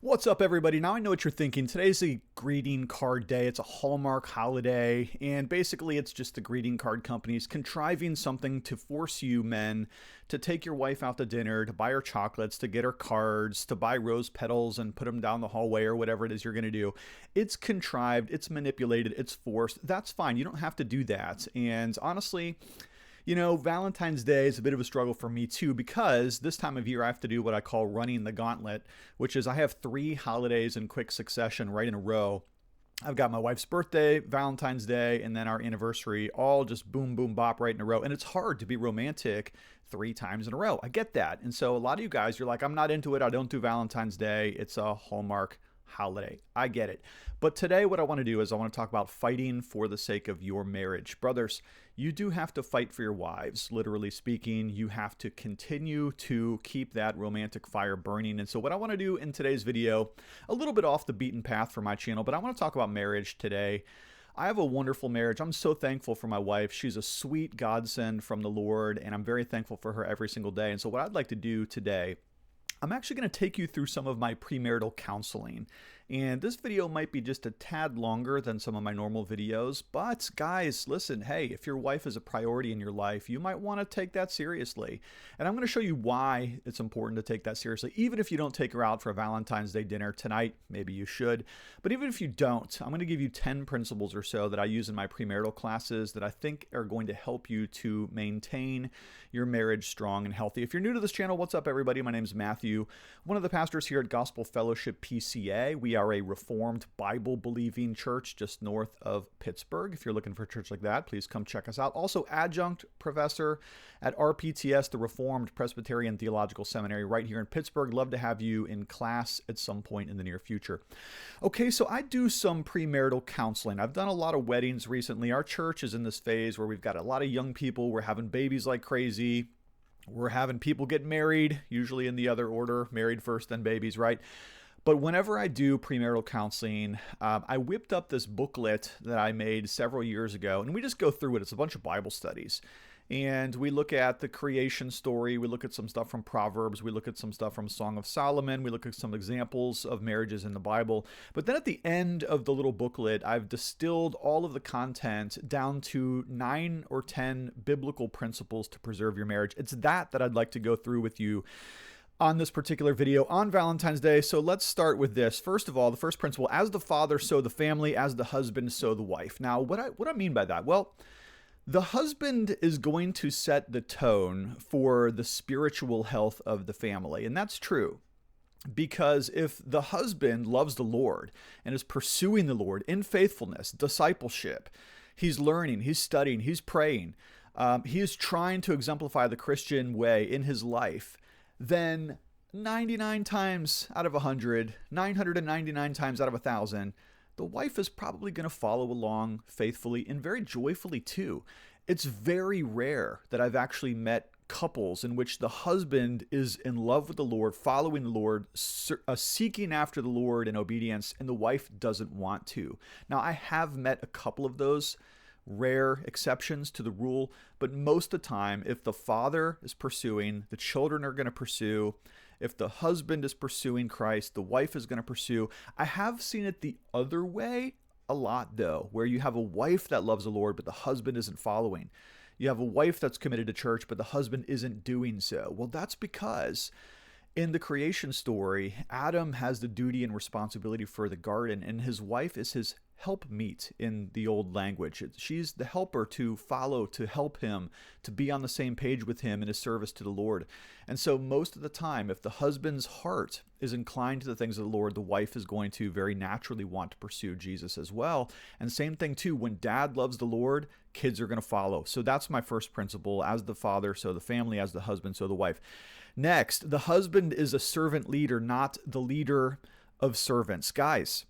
What's up, everybody? Now I know what you're thinking. Today's a greeting card day. It's a Hallmark holiday, and basically it's just the greeting card companies contriving something to force you men to take your wife out to dinner, to buy her chocolates, to get her cards, to buy rose petals and put them down the hallway or whatever it is you're going to do. It's contrived, it's manipulated, it's forced. That's fine. You don't have to do that. And honestly, Valentine's Day is a bit of a struggle for me too, because this time of year I have to do what I call running the gauntlet, which is I have 3 holidays in quick succession right in a row. I've got my wife's birthday, Valentine's Day, and then our anniversary, all just boom, boom, bop right in a row. And it's hard to be romantic 3 times in a row. I get that. And so a lot of you guys, you're like, I'm not into it. I don't do Valentine's Day. It's a Hallmark holiday. I get it. But today what I want to do is I want to talk about fighting for the sake of your marriage. Brothers, you do have to fight for your wives, literally speaking. You have to continue to keep that romantic fire burning. And so what I want to do in today's video, a little bit off the beaten path for my channel, but I want to talk about marriage today. I have a wonderful marriage. I'm so thankful for my wife. She's a sweet godsend from the Lord, and I'm very thankful for her every single day. And so what I'd like to do today, I'm actually going to take you through some of my premarital counseling. And this video might be just a tad longer than some of my normal videos, but guys, listen, hey, if your wife is a priority in your life, you might want to take that seriously. And I'm going to show you why it's important to take that seriously. Even if you don't take her out for a Valentine's Day dinner tonight, maybe you should. But even if you don't, I'm going to give you 10 principles or so that I use in my premarital classes that I think are going to help you to maintain your marriage strong and healthy. If you're new to this channel, what's up, everybody? My name is Matthew, one of the pastors here at Gospel Fellowship PCA. We are a Reformed Bible-believing church just north of Pittsburgh. If you're looking for a church like that, please come check us out. Also, adjunct professor at RPTS, the Reformed Presbyterian Theological Seminary right here in Pittsburgh. Love to have you in class at some point in the near future. Okay, so I do some premarital counseling. I've done a lot of weddings recently. Our church is in this phase where we've got a lot of young people. We're having babies like crazy. We're having people get married, usually in the other order, married first, then babies, right? But whenever I do premarital counseling, I whipped up this booklet that I made several years ago, and we just go through it. It's a bunch of Bible studies. And we look at the creation story. We look at some stuff from Proverbs. We look at some stuff from Song of Solomon. We look at some examples of marriages in the Bible. But then at the end of the little booklet, I've distilled all of the content down to 9 or 10 biblical principles to preserve your marriage. It's that I'd like to go through with you on this particular video on Valentine's Day. So let's start with this. First of all, the first principle, as the father, so the family, as the husband, so the wife. Now, what I mean by that? Well, the husband is going to set the tone for the spiritual health of the family. And that's true. Because if the husband loves the Lord and is pursuing the Lord in faithfulness, discipleship, he's learning, he's studying, he's praying, he is trying to exemplify the Christian way in his life, then 99 times out of 100, 999 times out of 1,000, the wife is probably going to follow along faithfully and very joyfully too. It's very rare that I've actually met couples in which the husband is in love with the Lord, following the Lord, seeking after the Lord in obedience, and the wife doesn't want to. Now, I have met a couple of those rare exceptions to the rule, but most of the time, if the father is pursuing, the children are going to pursue. If the husband is pursuing Christ, the wife is going to pursue. I have seen it the other way a lot, though, where you have a wife that loves the Lord, but the husband isn't following. You have a wife that's committed to church, but the husband isn't doing so. Well, that's because in the creation story, Adam has the duty and responsibility for the garden, and his wife is his helpmeet in the old language. She's the helper to follow, to help him, to be on the same page with him in his service to the Lord. And so most of the time, if the husband's heart is inclined to the things of the Lord, the wife is going to very naturally want to pursue Jesus as well. And same thing too, when dad loves the Lord, kids are going to follow. So that's my first principle. As the father, so the family. As the husband, so the wife. Next, the husband is a servant leader, not the leader of servants. Guys,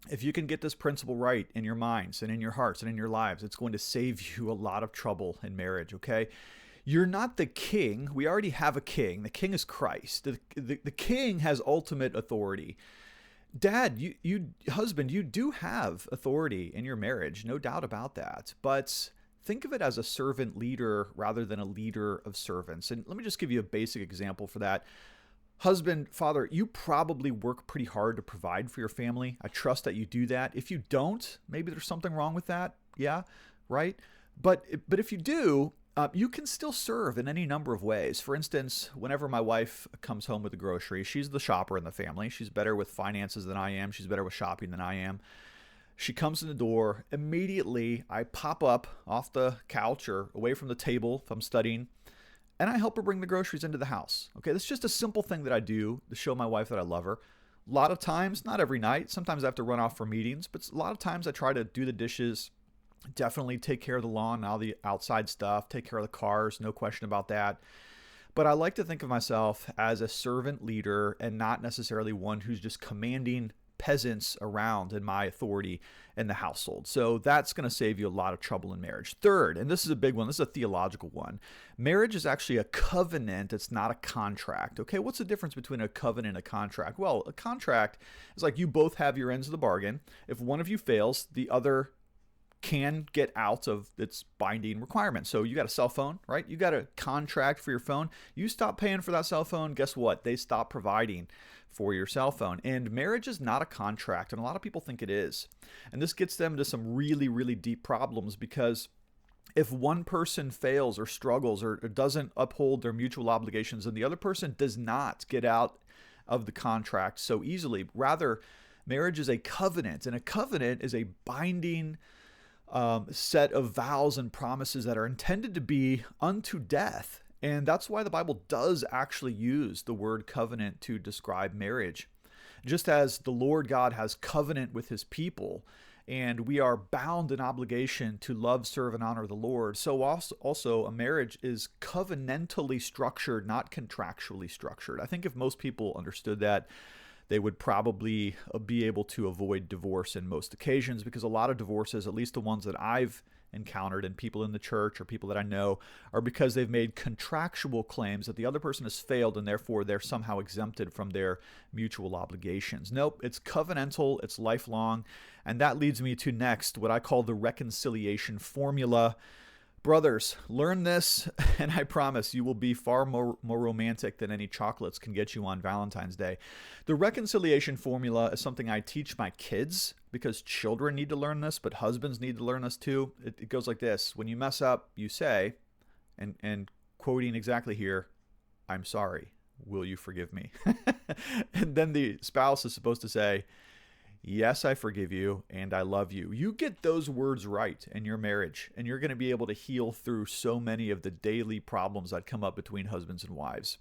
if you can get this principle right in your minds and in your hearts and in your lives, it's going to save you a lot of trouble in marriage, okay? You're not the king. We already have a king. The king is Christ. The king has ultimate authority. Dad, husband, you do have authority in your marriage, no doubt about that. But think of it as a servant leader rather than a leader of servants. And let me just give you a basic example for that. Husband, father, you probably work pretty hard to provide for your family. I trust that you do that. If you don't, maybe there's something wrong with that. Yeah, right? But if you do, you can still serve in any number of ways. For instance, whenever my wife comes home with the groceries, she's the shopper in the family. She's better with finances than I am. She's better with shopping than I am. She comes in the door. Immediately, I pop up off the couch or away from the table if I'm studying, and I help her bring the groceries into the house. Okay, that's just a simple thing that I do to show my wife that I love her. A lot of times, not every night, sometimes I have to run off for meetings, but a lot of times I try to do the dishes, definitely take care of the lawn and all the outside stuff, take care of the cars, no question about that. But I like to think of myself as a servant leader and not necessarily one who's just commanding peasants around in my authority in the household. So that's going to save you a lot of trouble in marriage. Third, and this is a big one, this is a theological one. Marriage is actually a covenant. It's not a contract. Okay, what's the difference between a covenant and a contract? Well, a contract is like you both have your ends of the bargain. If one of you fails, the other can get out of its binding requirements. So you got a cell phone, right? You got a contract for your phone. You stop paying for that cell phone, guess what? They stop providing for your cell phone. And marriage is not a contract, and a lot of people think it is. And this gets them to some really, really deep problems, because if one person fails or struggles or doesn't uphold their mutual obligations, and the other person does not get out of the contract so easily. Rather, marriage is a covenant, and a covenant is a binding set of vows and promises that are intended to be unto death. And that's why the Bible does actually use the word covenant to describe marriage. Just as the Lord God has covenant with his people, and we are bound in obligation to love, serve, and honor the Lord, so also a marriage is covenantally structured, not contractually structured. I think if most people understood that, they would probably be able to avoid divorce in most occasions, because a lot of divorces, at least the ones that I've encountered and people in the church or people that I know, are because they've made contractual claims that the other person has failed and therefore they're somehow exempted from their mutual obligations. Nope, it's covenantal, it's lifelong, and that leads me to next, what I call the reconciliation formula. Brothers, learn this, and I promise you will be far more romantic than any chocolates can get you on Valentine's Day. The reconciliation formula is something I teach my kids, because children need to learn this, but husbands need to learn this too. It goes like this. When you mess up, you say, and quoting exactly here, "I'm sorry. Will you forgive me?" And then the spouse is supposed to say, "Yes, I forgive you, and I love you." You get those words right in your marriage, and you're going to be able to heal through so many of the daily problems that come up between husbands and wives.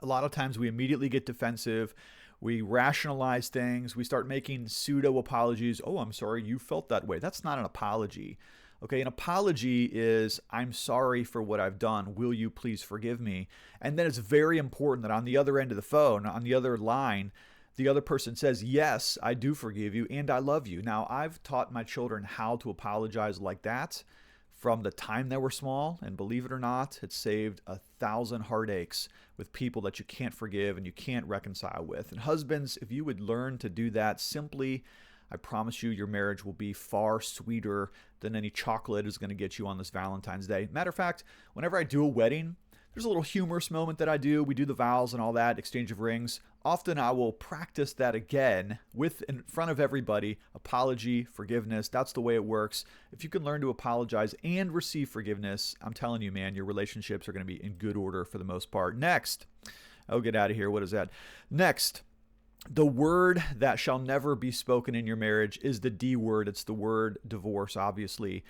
A lot of times we immediately get defensive. We rationalize things. We start making pseudo apologies. "Oh, I'm sorry, you felt that way." That's not an apology. Okay, an apology is, "I'm sorry for what I've done. Will you please forgive me?" And then it's very important that on the other end of the phone, on the other line, the other person says, "Yes, I do forgive you, and I love you." Now, I've taught my children how to apologize like that from the time they were small, and believe it or not, it's saved 1,000 heartaches with people that you can't forgive and you can't reconcile with. And husbands, if you would learn to do that simply, I promise you your marriage will be far sweeter than any chocolate is going to get you on this Valentine's Day. Matter of fact, whenever I do a wedding, there's a little humorous moment that I do. We do the vows and all that, exchange of rings. Often I will practice that again in front of everybody. Apology, forgiveness, that's the way it works. If you can learn to apologize and receive forgiveness, I'm telling you, man, your relationships are going to be in good order for the most part. Next, I'll get out of here. What is that? Next, the word that shall never be spoken in your marriage is the D word. It's the word divorce, obviously.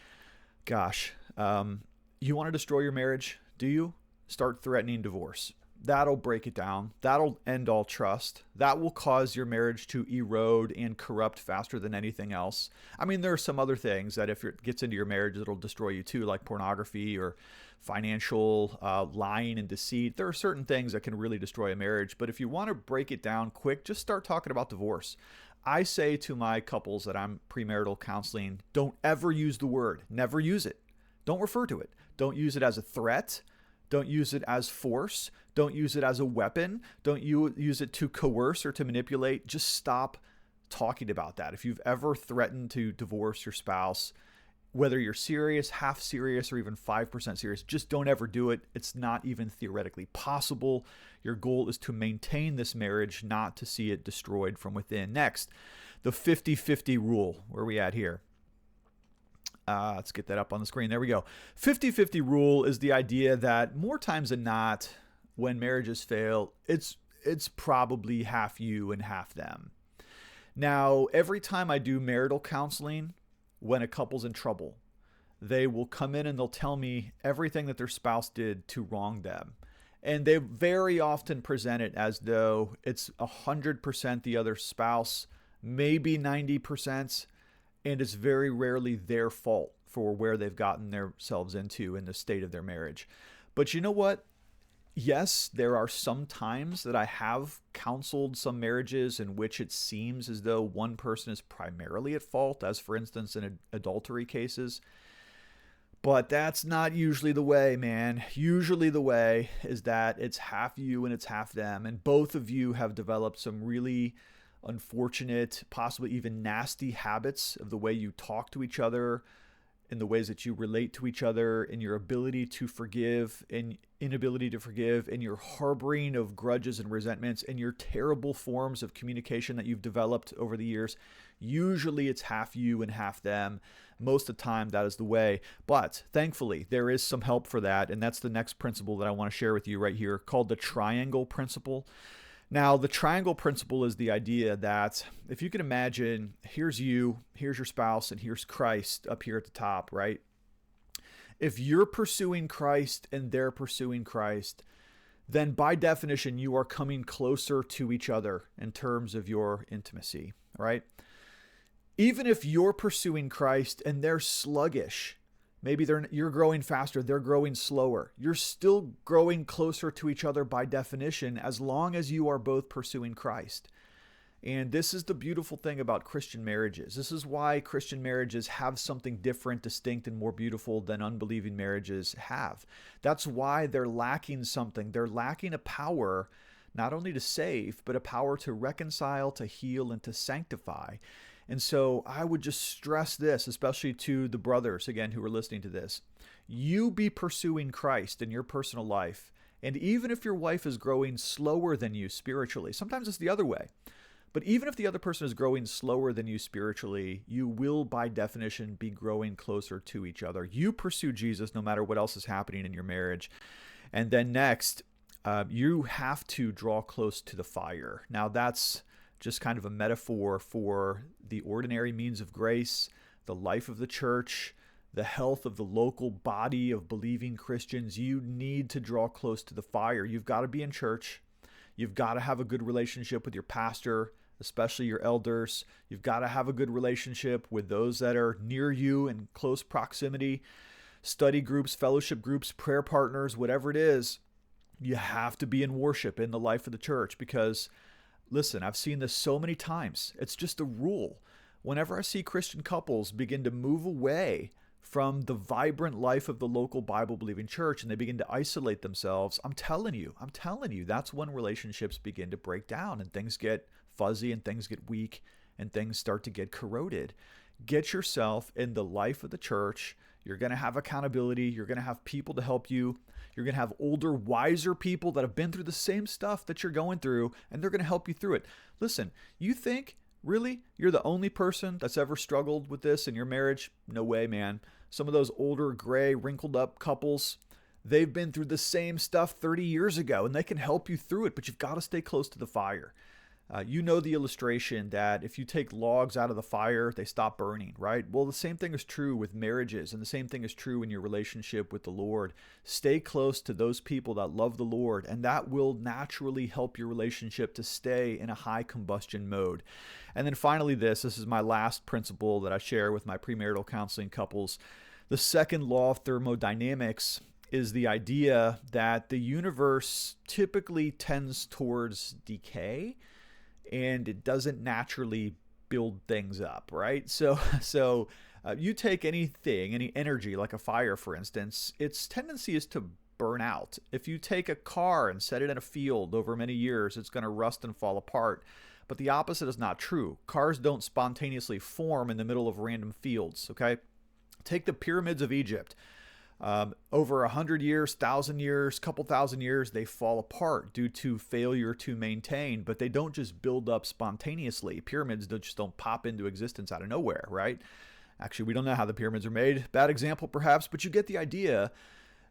Gosh, you want to destroy your marriage? Do you? Start threatening divorce. That'll break it down. That'll end all trust. That will cause your marriage to erode and corrupt faster than anything else. I mean, there are some other things that if it gets into your marriage, it'll destroy you too, like pornography or financial lying and deceit. There are certain things that can really destroy a marriage. But if you want to break it down quick, just start talking about divorce. I say to my couples that I'm premarital counseling, don't ever use the word. Never use it. Don't refer to it. Don't use it as a threat. Don't use it as force. Don't use it as a weapon. Don't use it to coerce or to manipulate. Just stop talking about that. If you've ever threatened to divorce your spouse, Whether you're serious, half serious, or even 5% serious, just don't ever do it. It's not even theoretically possible. Your goal is to maintain this marriage, not to see it destroyed from within. Next, the 50-50 rule. Where are we at here? Let's get that up on the screen. There we go. 50-50 rule is the idea that more times than not, when marriages fail, it's probably half you and half them. Now, every time I do marital counseling, when a couple's in trouble, they will come in and they'll tell me everything that their spouse did to wrong them. And they very often present it as though it's 100% the other spouse, maybe 90%, and it's very rarely their fault for where they've gotten themselves into in the state of their marriage. But you know what? Yes, there are some times that I have counseled some marriages in which it seems as though one person is primarily at fault, as for instance in adultery cases. But that's not usually the way, man. Usually the way is that it's half you and it's half them. And both of you have developed some really unfortunate, possibly even nasty habits of the way you talk to each other, in the ways that you relate to each other, in your ability to forgive and inability to forgive, in your harboring of grudges and resentments, and your terrible forms of communication that you've developed over the years. Usually it's half you and half them. Most of the time that is the way. But thankfully, there is some help for that. And that's the next principle that I want to share with you right here, called the triangle principle. Now, the triangle principle is the idea that if you can imagine, here's you, here's your spouse, and here's Christ up here at the top, right? If you're pursuing Christ and they're pursuing Christ, then by definition, you are coming closer to each other in terms of your intimacy, right? Even if you're pursuing Christ and they're sluggish, maybe you're growing faster, they're growing slower, you're still growing closer to each other by definition, as long as you are both pursuing Christ. And this is the beautiful thing about Christian marriages. This is why Christian marriages have something different, distinct, and more beautiful than unbelieving marriages have. That's why they're lacking something. They're lacking a power not only to save, but a power to reconcile, to heal, and to sanctify. And so I would just stress this, especially to the brothers, again, who are listening to this. You be pursuing Christ in your personal life. And even if your wife is growing slower than you spiritually, sometimes it's the other way. But even if the other person is growing slower than you spiritually, you will, by definition, be growing closer to each other. You pursue Jesus no matter what else is happening in your marriage. And then next, you have to draw close to the fire. Now, that's just kind of a metaphor for the ordinary means of grace, the life of the church, the health of the local body of believing Christians. You need to draw close to the fire. You've got to be in church. You've got to have a good relationship with your pastor, especially your elders. You've got to have a good relationship with those that are near you in close proximity, study groups, fellowship groups, prayer partners, whatever it is. You have to be in worship in the life of the church because, listen, I've seen this so many times. It's just a rule. Whenever I see Christian couples begin to move away from the vibrant life of the local Bible-believing church and they begin to isolate themselves, I'm telling you, that's when relationships begin to break down and things get fuzzy and things get weak and things start to get corroded. Get yourself in the life of the church. You're going to have accountability. You're going to have people to help you. You're going to have older, wiser people that have been through the same stuff that you're going through, and they're going to help you through it. Listen, you think, really, you're the only person that's ever struggled with this in your marriage? No way, man. Some of those older, gray, wrinkled up couples, they've been through the same stuff 30 years ago, and they can help you through it, but you've got to stay close to the fire. You know the illustration that if you take logs out of the fire, they stop burning, right? Well, the same thing is true with marriages, and the same thing is true in your relationship with the Lord. Stay close to those people that love the Lord, and that will naturally help your relationship to stay in a high combustion mode. And then finally, this is my last principle that I share with my premarital counseling couples. The second law of thermodynamics is the idea that the universe typically tends towards decay, and it doesn't naturally build things up, right? So you take anything, any energy, like a fire, for instance, its tendency is to burn out. If you take a car and set it in a field over many years, it's going to rust and fall apart. But the opposite is not true. Cars don't spontaneously form in the middle of random fields, okay? Take the pyramids of Egypt. Over 100 years, 1,000 years, couple thousand years, they fall apart due to failure to maintain, but they don't just build up spontaneously. Pyramids just don't pop into existence out of nowhere, right? Actually, we don't know how the pyramids are made. Bad example, perhaps, but you get the idea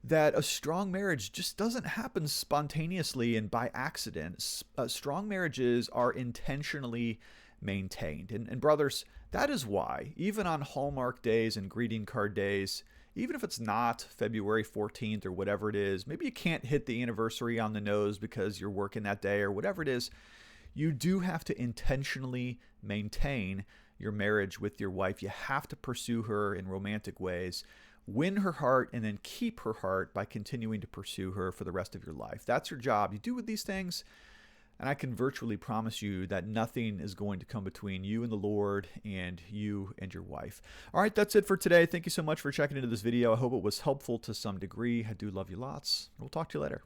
that a strong marriage just doesn't happen spontaneously and by accident. Strong marriages are intentionally maintained. And brothers, that is why, even on Hallmark days and greeting card days, even if it's not February 14th or whatever it is, maybe you can't hit the anniversary on the nose because you're working that day or whatever it is, you do have to intentionally maintain your marriage with your wife. You have to pursue her in romantic ways, win her heart, and then keep her heart by continuing to pursue her for the rest of your life. That's your job. You do with these things, and I can virtually promise you that nothing is going to come between you and the Lord and you and your wife. All right, that's it for today. Thank you so much for checking into this video. I hope it was helpful to some degree. I do love you lots. We'll talk to you later.